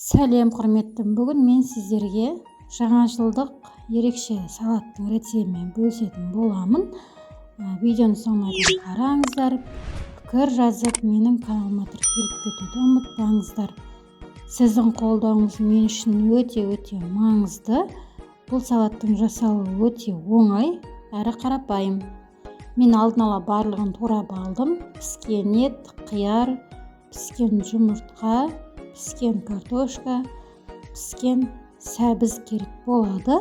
Сәлем құрметтім, бүгін мен сіздерге жаңа жылдық ерекше салаттың рецептімен бөлісетін боламын. Видеоны соңына дейін қараңыздар, пікір жазып, менің каналыма тіркеліп кетуді ұмытпаңыздар. Сіздің қолдауыңыз мен үшін өте маңызды. Бұл салаттың жасалуы өте оңай әрі қарапайым. Мен алдын ала барлығын турап алдым. Піскен ет, қияр, піскен жұмыртқа, піскен картошка, піскен сәбіз керек болады.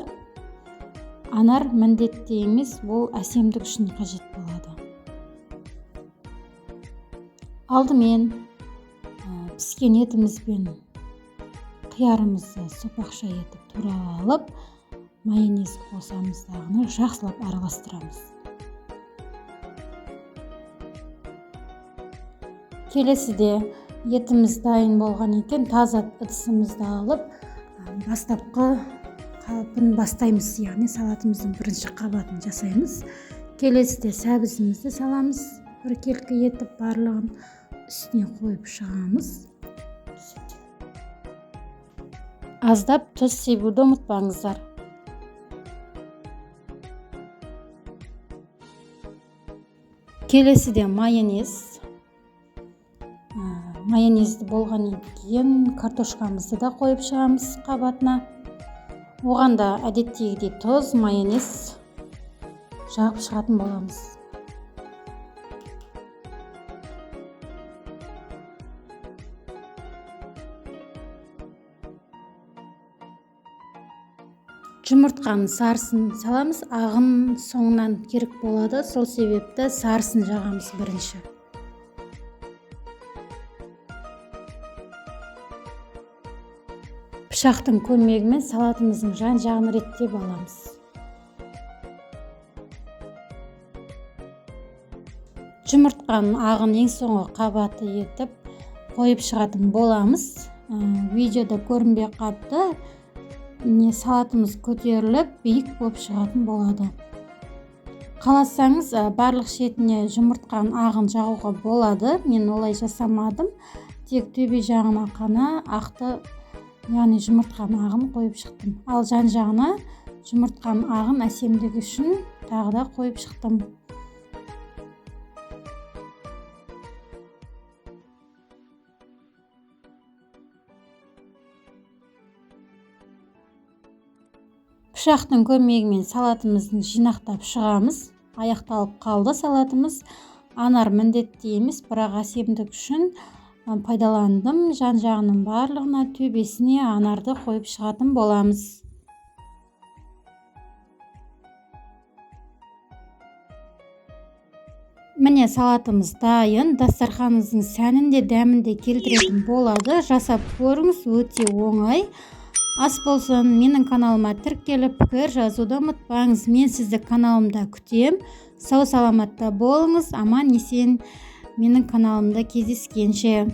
Анар міндетті емес, бұл әсемдік үшін қажет болады. Алдымен піскен етіміз бен қиярымызды сопақша етіп турап алып, майонез қосамыз, дағыны жақсылап араластырамыз. Келесіде етіміз дайын болған екен, таза ыдысымызды алып, бастапқы қалпын бастаймыз, яғни салатымыздың бірінші қабатын жасаймыз. Келесіде сәбізімізді саламыз, біркелкі етіп барлығын үстіне қойып шығамыз. Аздап тұз себуді ұмытпаңыздар. Келесіде майонез. Майонезді болғаннан кейін картошкамызды да қойып шығамыз қабатына. Оған да әдеттегідей тұз, майонез жағып шығатын боламыз. Жұмыртқаның сарысын саламыз, ағын соңынан керек болады, сол себепті сарысын жағамыз бірінші. Пышақтың көмегімен салатымыздың жан-жағын реттеп аламыз. Жұмыртқаның ағын ең соңғы қабаты етіп қойып шығатын боламыз. Видеода көрінбей қалыпты, салатымыз көтеріліп, биік болып шығатын болады. Қаласаңыз, барлық шетіне жұмыртқаның ағын жағуға болады. Мен олай жасамадым. Тек төбе жағына қана ақты, яғни жұмыртқаның ағын қойып шықтым. Ал жан жағына жұмыртқаның ағын әсемдігі үшін тағы да қойып шықтым. Пышақтың көмегімен салатымыздың жинақтап шығамыз. Аяқталып қалды салатымыз. Анар міндетті емес, бірақ әсемдік үшін пайдаландым. Жан-жағының барлығына, төбесіне анарды қойып шығатын боламыз. Міне салатымыз дайын. Дастарханыңыздың сәнін де дәмін де келтіретін болады. Жасап көріңіз, өте оңай. Ас болсын, менің каналыма тіркеліп пікір жазуды ұмытпаңыз. Мен сізді каналымда күтем. Сау саламатта болыңыз, аман есен менің каналымда кездескенше.